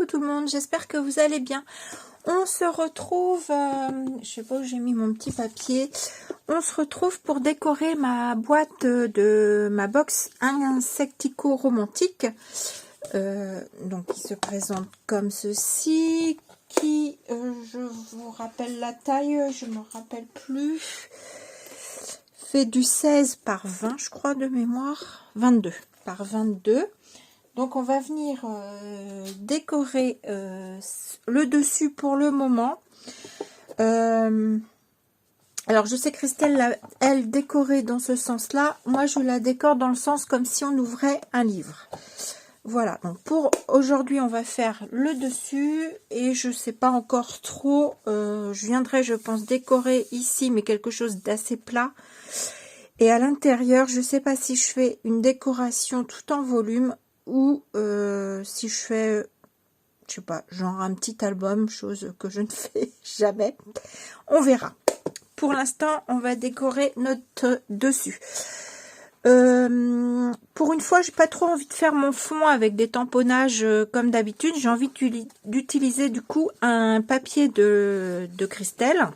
Coucou tout le monde, j'espère que vous allez bien. On se retrouve, je sais pas où j'ai mis mon petit papier. On se retrouve pour décorer ma boîte de ma box insectico romantique. Donc qui se présente comme ceci, qui, je vous rappelle la taille, je me rappelle plus, fait du 16 par 20 je crois de mémoire, 22 par 22. Donc on va venir décorer le dessus pour le moment. Alors je sais que Christelle l'a, elle, décoré dans ce sens-là. Moi je la décore dans le sens comme si on ouvrait un livre. Voilà, donc pour aujourd'hui on va faire le dessus et je sais pas encore trop. Je viendrai, je pense, décorer ici, mais quelque chose d'assez plat. Et à l'intérieur, je sais pas si je fais une décoration tout en volume ou si je fais, je sais pas, genre un petit album, chose que je ne fais jamais. On verra. Pour l'instant, on va décorer notre dessus. Pour une fois, j'ai pas trop envie de faire mon fond avec des tamponnages comme d'habitude. J'ai envie d'utiliser du coup un papier de Christelle.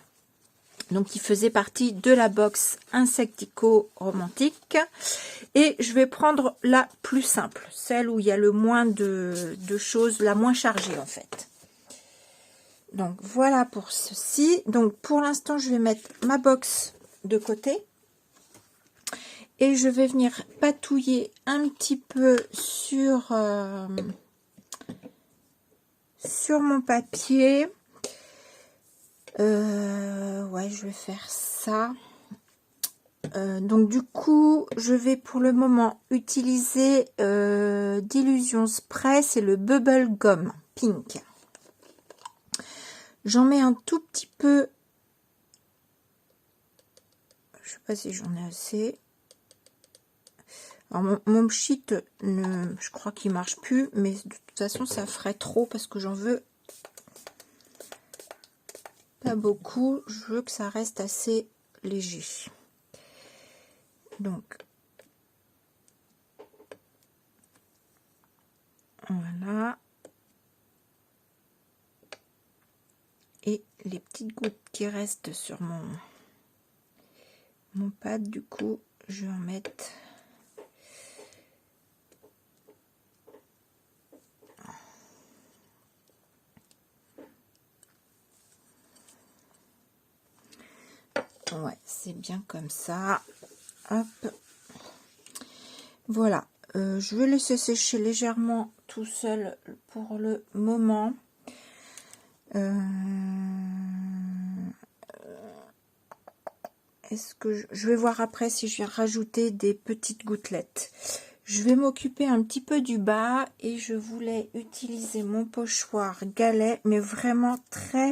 Donc qui faisait partie de la box Insectico romantique, et je vais prendre la plus simple, celle où il y a le moins de choses, la moins chargée en fait. Donc voilà pour ceci. Donc pour l'instant je vais mettre ma box de côté et je vais venir patouiller un petit peu sur mon papier. Ouais, je vais faire ça. Donc du coup, je vais pour le moment utiliser d'Illusion Spray, c'est le Bubble Gum Pink. J'en mets un tout petit peu. Je sais pas si j'en ai assez. Alors mon sheet, je crois qu'il marche plus, mais de toute façon ça ferait trop parce que j'en veux pas beaucoup. Je veux que ça reste assez léger. Donc voilà. Et les petites gouttes qui restent sur mon pad, du coup, je vais en mettre. Ouais, c'est bien comme ça. Hop. Voilà. Je vais laisser sécher légèrement tout seul pour le moment. Est-ce que je vais voir après si je vais rajouter des petites gouttelettes. Je vais m'occuper un petit peu du bas et je voulais utiliser mon pochoir galet, mais vraiment très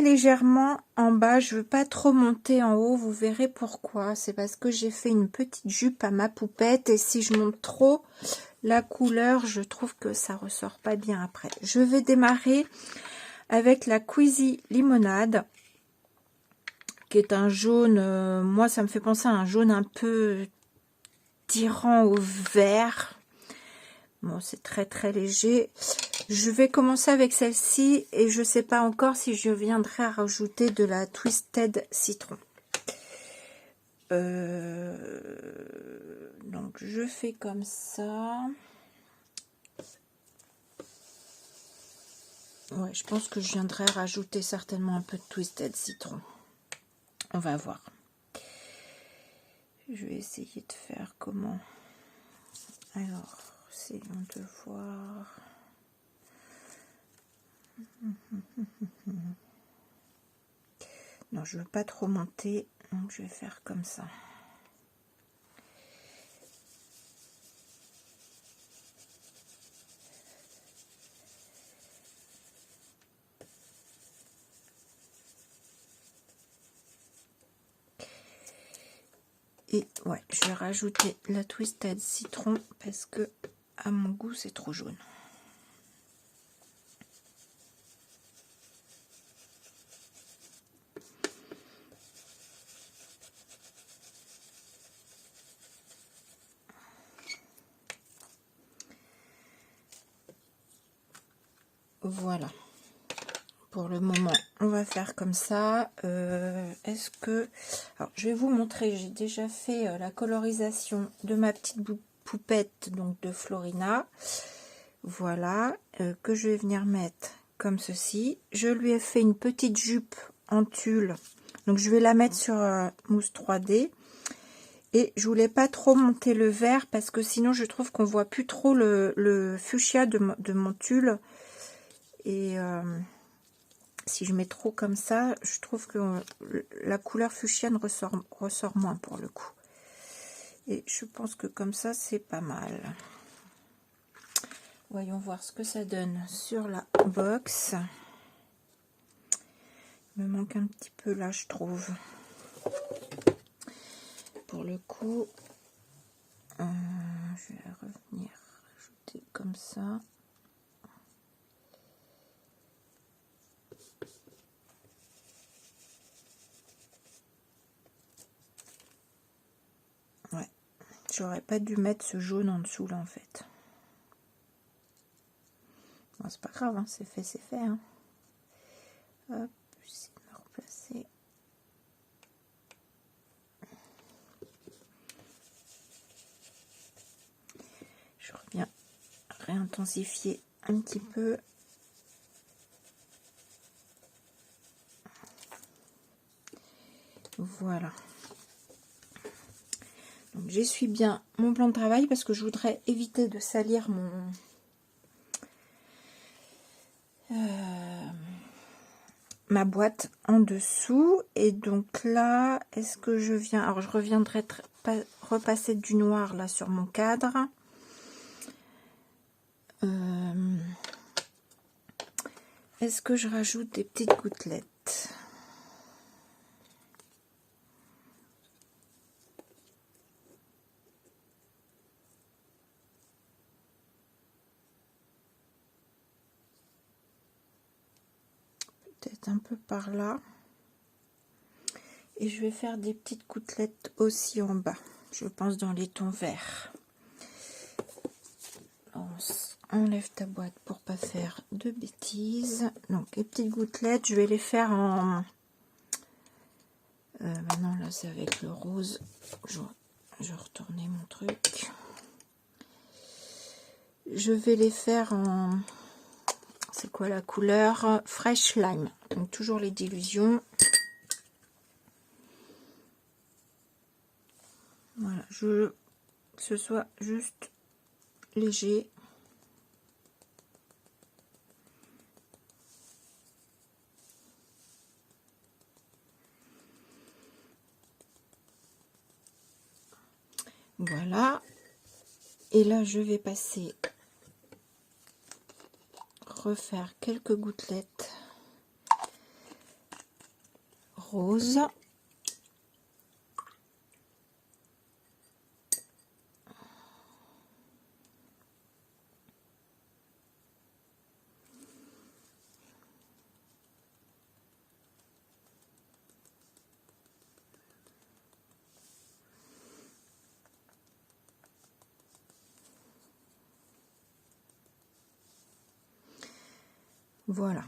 légèrement en bas. Je veux pas trop monter en haut, vous verrez pourquoi. C'est parce que j'ai fait une petite jupe à ma poupette et si je monte trop la couleur, je trouve que ça ressort pas bien après. Je vais démarrer avec la Queasy Limonade, qui est un jaune, moi ça me fait penser à un jaune un peu tirant au vert. Bon, c'est très léger. Je vais commencer avec celle-ci et je sais pas encore si je viendrai à rajouter de la Twisted Citron. Donc je fais comme ça. Ouais, je pense que je viendrai rajouter certainement un peu de Twisted Citron. On va voir. Je vais essayer de faire comment. Alors, essayons de voir. Non, je veux pas trop monter, donc je vais faire comme ça. Et ouais, je vais rajouter la Twisted Citron parce que à mon goût c'est trop jaune. Voilà. Pour le moment, on va faire comme ça. Est-ce que... Alors, je vais vous montrer. J'ai déjà fait la colorisation de ma petite poupette, donc de Florina. Voilà. Que je vais venir mettre comme ceci. Je lui ai fait une petite jupe en tulle. Donc, je vais la mettre sur mousse 3D. Et je voulais pas trop monter le vert parce que sinon, je trouve qu'on voit plus trop le fuchsia de mon tulle. Et... si je mets trop comme ça, je trouve que la couleur fuchsia ressort moins pour le coup. Et je pense que comme ça, c'est pas mal. Voyons voir ce que ça donne sur la box. Il me manque un petit peu là, je trouve. Pour le coup, je vais revenir ajouter comme ça. Ouais, j'aurais pas dû mettre ce jaune en dessous là en fait. Bon, c'est pas grave, hein, c'est fait, c'est fait. Hein. Hop, j'essaie de me replacer. Je reviens réintensifier un petit peu. Voilà. Donc j'essuie bien mon plan de travail parce que je voudrais éviter de salir ma boîte en dessous. Et donc là, est-ce que je viens... Alors je reviendrai repasser du noir là sur mon cadre. Est-ce que je rajoute des petites gouttelettes? Peut-être un peu par là. Et je vais faire des petites gouttelettes aussi en bas. Je pense dans les tons verts. On enlève ta boîte pour pas faire de bêtises. Donc les petites gouttelettes, je vais les faire en... maintenant là c'est avec le rose. Je vais retourner mon truc. Je vais les faire en... C'est quoi la couleur? Fresh Lime. Donc toujours les dilutions. Voilà, je veux que ce soit juste léger. Voilà. Et là, je vais passer, refaire quelques gouttelettes roses. Voilà.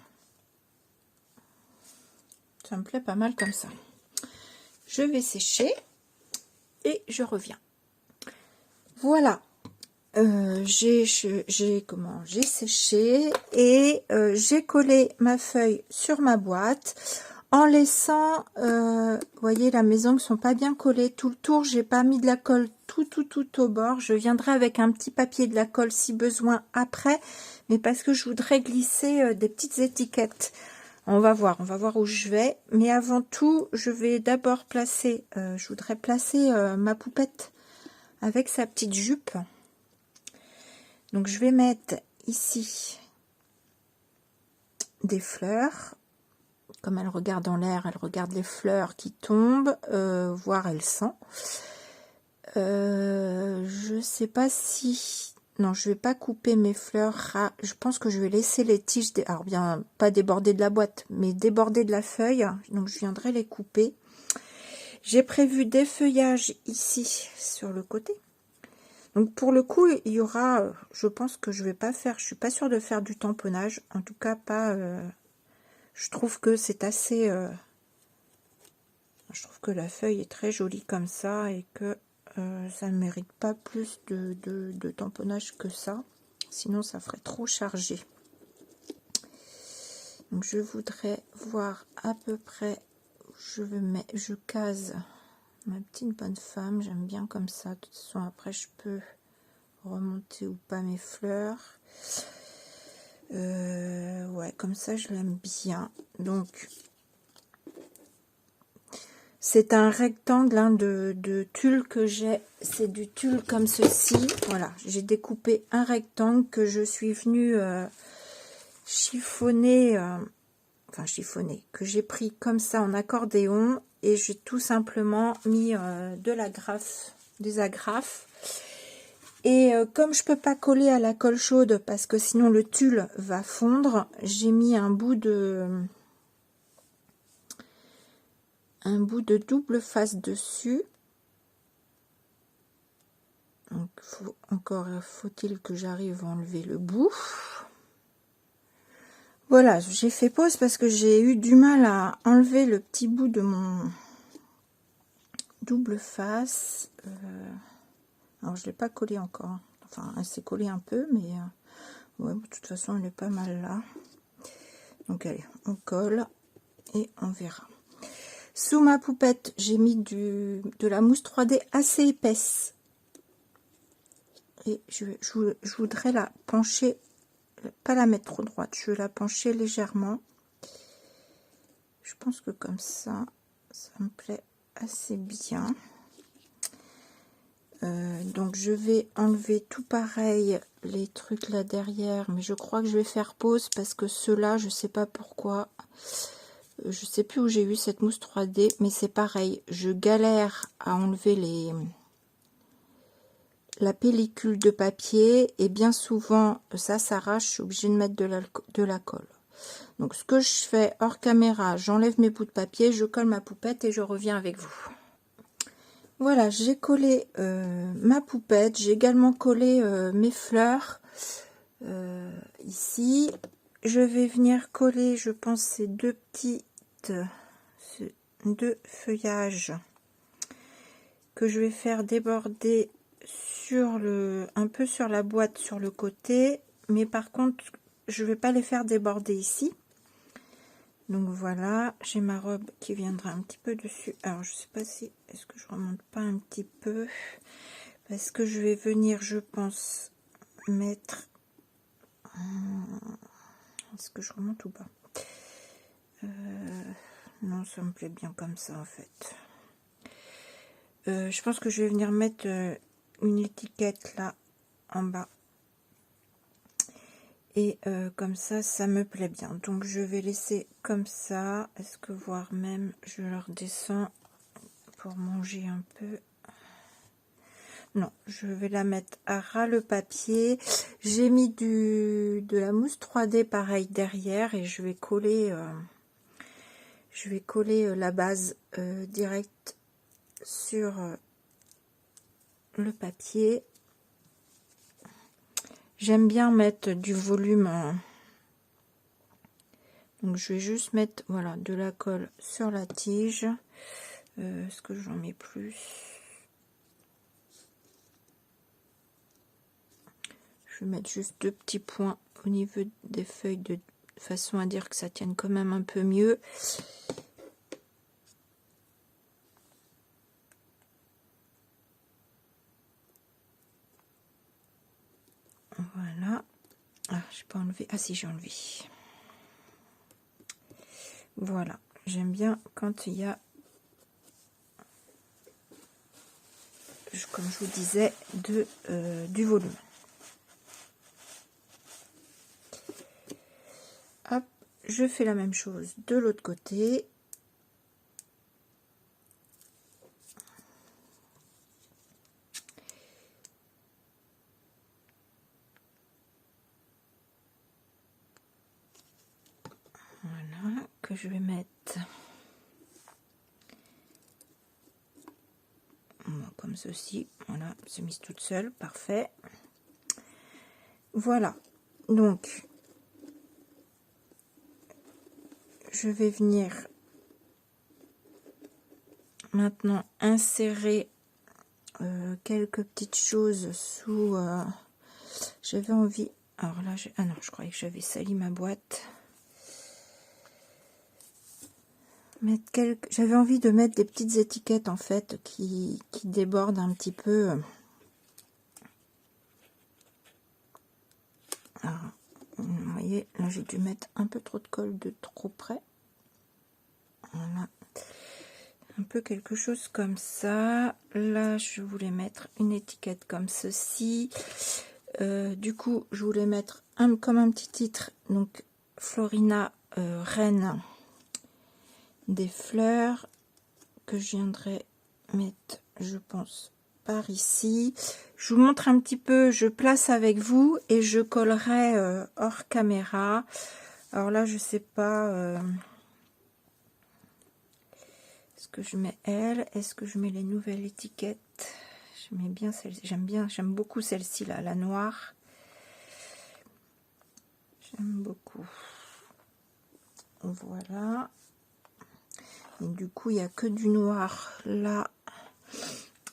Ça me plaît pas mal comme ça. Je vais sécher et je reviens. Voilà. J'ai séché et j'ai collé ma feuille sur ma boîte en laissant, vous voyez, là mes ongles sont pas bien collés tout le tour. J'ai pas mis de la colle tout au bord. Je viendrai avec un petit papier de la colle si besoin après, mais parce que je voudrais glisser des petites étiquettes. On va voir où je vais, mais avant tout je vais d'abord placer, je voudrais placer ma poupette avec sa petite jupe. Donc je vais mettre ici des fleurs. Comme elle regarde en l'air, elle regarde les fleurs qui tombent, voire elle sent. Je sais pas si... Non, je vais pas couper mes fleurs. Je pense que je vais laisser les tiges, alors bien pas déborder de la boîte, mais déborder de la feuille. Donc je viendrai les couper. J'ai prévu des feuillages ici sur le côté. Donc pour le coup, il y aura, je pense que je vais pas faire, je suis pas sûre de faire du tamponnage, en tout cas pas, je trouve que c'est assez, je trouve que la feuille est très jolie comme ça et que ça ne mérite pas plus de tamponnage que ça, sinon ça ferait trop chargé. Donc je voudrais voir à peu près où je case ma petite bonne femme, j'aime bien comme ça, de toute façon après je peux remonter ou pas mes fleurs. Ouais, comme ça je l'aime bien. Donc c'est un rectangle hein, de tulle que j'ai, c'est du tulle comme ceci. Voilà, j'ai découpé un rectangle que je suis venue chiffonner, enfin chiffonner, que j'ai pris comme ça en accordéon et j'ai tout simplement mis de l'agrafe, des agrafes. Et comme je peux pas coller à la colle chaude parce que sinon le tulle va fondre, j'ai mis un bout de double face dessus. Donc encore faut-il que j'arrive à enlever le bout. Voilà, j'ai fait pause parce que j'ai eu du mal à enlever le petit bout de mon double face. Alors je l'ai pas collé encore. Enfin, elle s'est collée un peu, mais ouais, de toute façon, elle est pas mal là. Donc allez, on colle et on verra. Sous ma poupette, j'ai mis de la mousse 3D assez épaisse. Et je voudrais la pencher, pas la mettre trop droite, je vais la pencher légèrement. Je pense que comme ça, ça me plaît assez bien. Donc je vais enlever tout pareil les trucs là derrière, mais je crois que je vais faire pause parce que ceux-là, je sais pas pourquoi, je sais plus où j'ai eu cette mousse 3D, mais c'est pareil, je galère à enlever la pellicule de papier et bien souvent ça s'arrache, je suis obligée de mettre de la colle. Donc ce que je fais hors caméra, j'enlève mes bouts de papier, je colle ma poupette et je reviens avec vous. Voilà, j'ai collé ma poupette, j'ai également collé mes fleurs ici. Je vais venir coller, je pense, ces deux feuillages que je vais faire déborder sur un peu sur la boîte sur le côté, mais par contre, je vais pas les faire déborder ici. Donc voilà, j'ai ma robe qui viendra un petit peu dessus. Alors je sais pas si, est-ce que je remonte pas un petit peu, parce que je vais venir, je pense, mettre, est-ce que je remonte ou pas, non, ça me plaît bien comme ça en fait. Je pense que je vais venir mettre une étiquette là en bas. Et comme ça me plaît bien. Donc je vais laisser comme ça. Est-ce que voire même je le redescends pour manger un peu. Non, je vais la mettre à ras le papier. J'ai mis de la mousse 3D pareil derrière et je vais coller la base direct sur le papier. J'aime bien mettre du volume. Donc je vais juste mettre voilà de la colle sur la tige. Est-ce que j'en mets plus? Je vais mettre juste 2 petits points au niveau des feuilles de façon à dire que ça tienne quand même un peu mieux. Voilà. Ah, j'ai pas enlevé. Ah si, j'ai enlevé. Voilà. J'aime bien quand il y a, comme je vous disais, du volume. Hop, je fais la même chose de l'autre côté. Voilà, que je vais mettre comme comme ceci. Voilà, c'est mise toute seule, parfait. Voilà, donc je vais venir maintenant insérer quelques petites choses sous... j'avais envie... Alors là, ah non, je croyais que j'avais sali ma boîte. J'avais envie de mettre des petites étiquettes en fait qui débordent un petit peu. Alors, vous voyez, là j'ai dû mettre un peu trop de colle de trop près. Voilà. Un peu quelque chose comme ça. Là, je voulais mettre une étiquette comme ceci. Du coup, je voulais mettre comme un petit titre, donc Florina Reine des fleurs, que je viendrai mettre, je pense, par ici. Je vous montre un petit peu, je place avec vous et je collerai hors caméra. Alors là, je sais pas... est-ce que je mets elle? Est-ce que je mets les nouvelles étiquettes? Je mets bien celle-ci. J'aime beaucoup celle-ci là, la noire. J'aime beaucoup. Voilà. Et du coup, il n'y a que du noir là.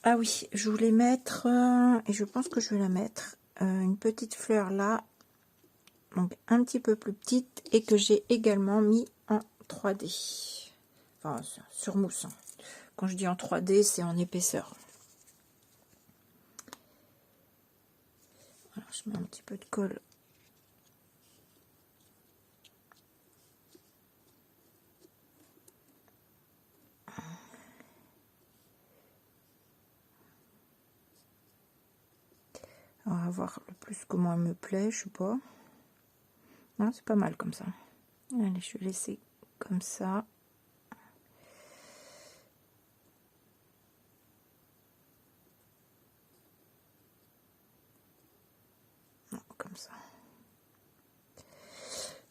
Ah oui, je voulais mettre, et je pense que je vais la mettre, une petite fleur là. Donc un petit peu plus petite et que j'ai également mis en 3D. Enfin, sur mousse. Quand je dis en 3D, c'est en épaisseur. Alors, je mets un petit peu de colle. On va voir le plus comment elle me plaît, je sais pas. Non, c'est pas mal comme ça. Allez, je vais laisser comme ça. Non, comme ça.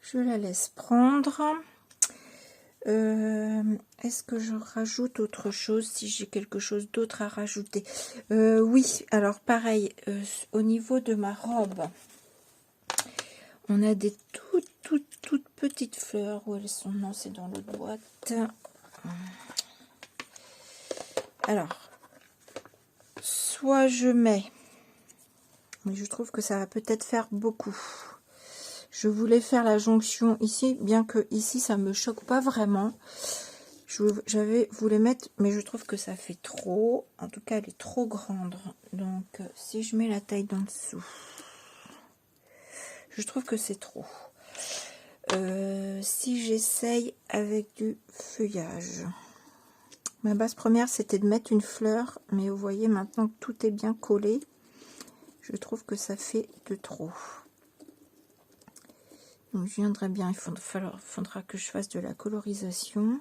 Je la laisse prendre. Est-ce que je rajoute autre chose, si j'ai quelque chose d'autre à rajouter? Oui, alors pareil, au niveau de ma robe, on a des toutes petites fleurs. Où elles sont? Non, c'est dans l'autre boîte. Alors, soit je mets, mais je trouve que ça va peut-être faire beaucoup. Je voulais faire la jonction ici, bien que ici ça me choque pas vraiment. J'avais voulu mettre, mais je trouve que ça fait trop. En tout cas, elle est trop grande. Donc, si je mets la taille d'en dessous, je trouve que c'est trop. Si j'essaye avec du feuillage. Ma base première, c'était de mettre une fleur, mais vous voyez maintenant que tout est bien collé. Je trouve que ça fait de trop. Donc, je viendrai bien, il faudra que je fasse de la colorisation.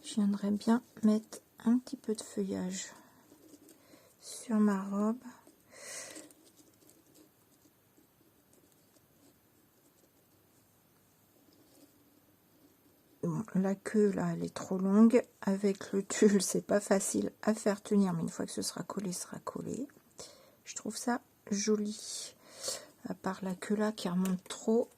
Je viendrai bien mettre un petit peu de feuillage sur ma robe. Bon, la queue là, elle est trop longue. Avec le tulle, c'est pas facile à faire tenir, mais une fois que ce sera collé. Je trouve ça joli. À part la queue là qui remonte trop.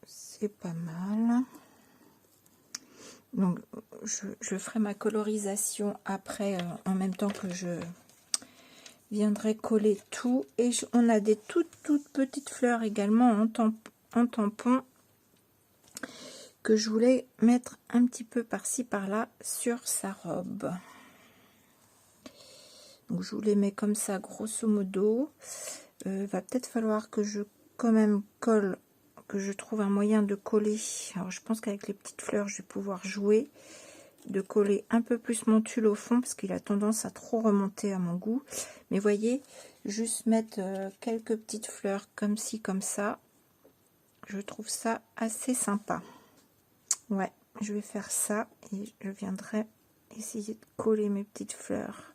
C'est pas mal. Donc, je ferai ma colorisation après, en même temps que je viendrai coller tout. Et on a des toutes petites fleurs également en tampon que je voulais mettre un petit peu par-ci par-là sur sa robe. Donc, je vous les mets comme ça, grosso modo. Va peut-être falloir que je quand même colle, que je trouve un moyen de coller. Alors, je pense qu'avec les petites fleurs, je vais pouvoir jouer, de coller un peu plus mon tulle au fond, parce qu'il a tendance à trop remonter à mon goût. Mais voyez, juste mettre quelques petites fleurs comme ci, comme ça, je trouve ça assez sympa. Ouais, je vais faire ça et je viendrai essayer de coller mes petites fleurs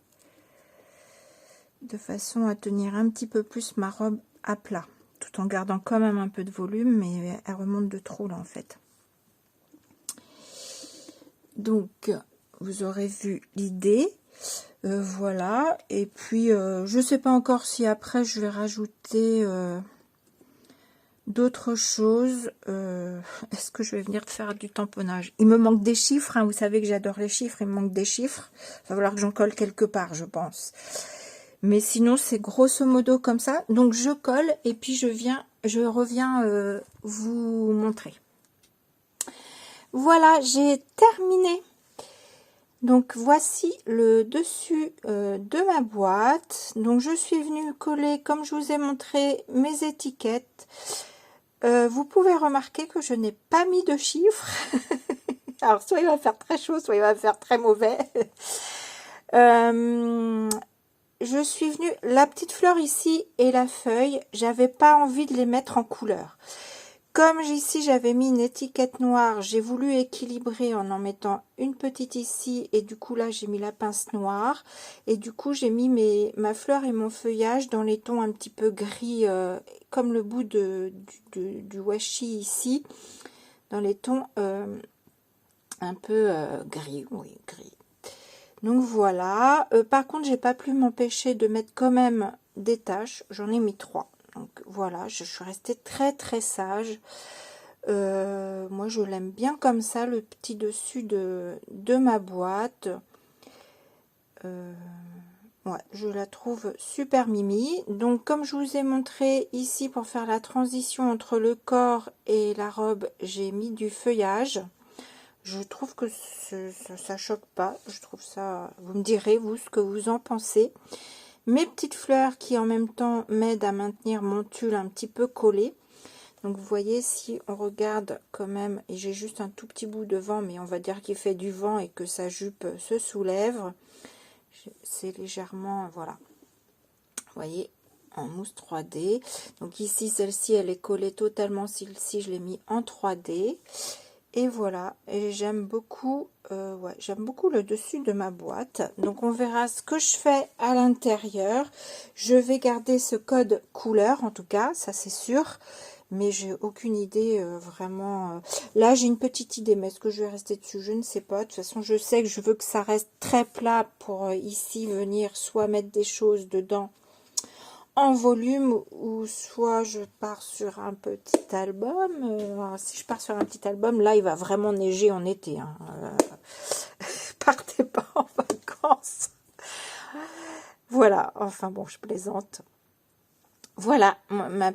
de façon à tenir un petit peu plus ma robe à plat, tout en gardant quand même un peu de volume, mais elle remonte de trop là en fait. Donc vous aurez vu l'idée, voilà. Et puis je sais pas encore si après je vais rajouter d'autres choses. Est-ce que je vais venir faire du tamponnage? Il me manque des chiffres, hein, vous savez que j'adore les chiffres, il me manque des chiffres, il va falloir que j'en colle quelque part je pense. Mais sinon, c'est grosso modo comme ça. Donc, je colle et puis je reviens vous montrer. Voilà, j'ai terminé. Donc, voici le dessus de ma boîte. Donc, je suis venue coller, comme je vous ai montré, mes étiquettes. Vous pouvez remarquer que je n'ai pas mis de chiffres. Alors, soit il va faire très chaud, soit il va faire très mauvais. Je suis venue, la petite fleur ici et la feuille, j'avais pas envie de les mettre en couleur. Comme ici j'avais mis une étiquette noire, j'ai voulu équilibrer en mettant une petite ici et du coup là j'ai mis la pince noire et du coup j'ai mis ma fleur et mon feuillage dans les tons un petit peu gris comme le bout du washi ici, dans les tons un peu gris, oui gris. Donc voilà, par contre j'ai pas pu m'empêcher de mettre quand même des taches, j'en ai mis 3. Donc voilà, je suis restée très sage. Moi je l'aime bien comme ça, le petit dessus de ma boîte. Ouais, je la trouve super mimi. Donc comme je vous ai montré ici, pour faire la transition entre le corps et la robe, j'ai mis du feuillage. Je trouve que ça choque pas. Je trouve ça... Vous me direz, vous, ce que vous en pensez. Mes petites fleurs qui, en même temps, m'aident à maintenir mon tulle un petit peu collé. Donc, vous voyez, si on regarde quand même, et j'ai juste un tout petit bout de vent, mais on va dire qu'il fait du vent et que sa jupe se soulève. C'est légèrement... Voilà. Vous voyez, en mousse 3D. Donc, ici, celle-ci, elle est collée totalement. Celle-ci, je l'ai mis en 3D. Et voilà, et j'aime beaucoup, ouais, j'aime beaucoup le dessus de ma boîte. Donc on verra ce que je fais à l'intérieur. Je vais garder ce code couleur, en tout cas, ça c'est sûr. Mais j'ai aucune idée vraiment. Là j'ai une petite idée, mais est-ce que je vais rester dessus? Je ne sais pas. De toute façon, je sais que je veux que ça reste très plat pour ici venir soit mettre des choses dedans en volume, ou soit je pars sur un petit album. Si je pars sur un petit album, là il va vraiment neiger en été, hein. Partez pas en vacances. Voilà, enfin bon, je plaisante. Voilà mon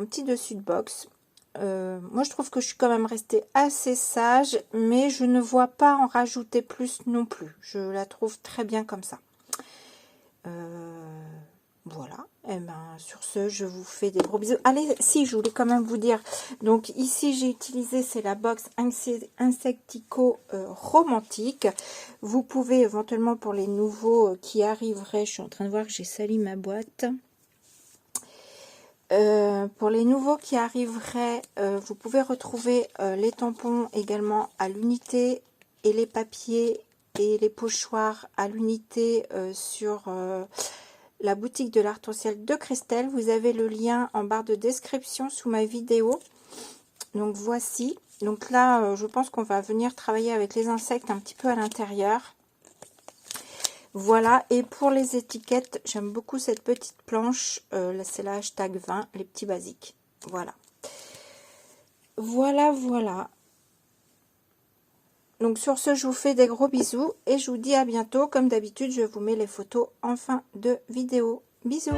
petit dessus de box. Moi je trouve que je suis quand même restée assez sage, mais je ne vois pas en rajouter plus non plus. Je la trouve très bien comme ça. Voilà, et ben sur ce, je vous fais des gros bisous. Allez, si, je voulais quand même vous dire, donc ici j'ai utilisé, c'est la box Insectico romantique. Vous pouvez éventuellement, pour les nouveaux qui arriveraient, je suis en train de voir que j'ai sali ma boîte. Pour les nouveaux qui arriveraient, vous pouvez retrouver les tampons également à l'unité et les papiers et les pochoirs à l'unité sur la boutique de l'Arc-en-Ciel de Christelle. Vous avez le lien en barre de description sous ma vidéo. Donc voici. Donc là, je pense qu'on va venir travailler avec les insectes un petit peu à l'intérieur. Voilà. Et pour les étiquettes, j'aime beaucoup cette petite planche. C'est la hashtag 20, les petits basiques. Voilà. Voilà. Donc sur ce, je vous fais des gros bisous et je vous dis à bientôt. Comme d'habitude, je vous mets les photos en fin de vidéo. Bisous!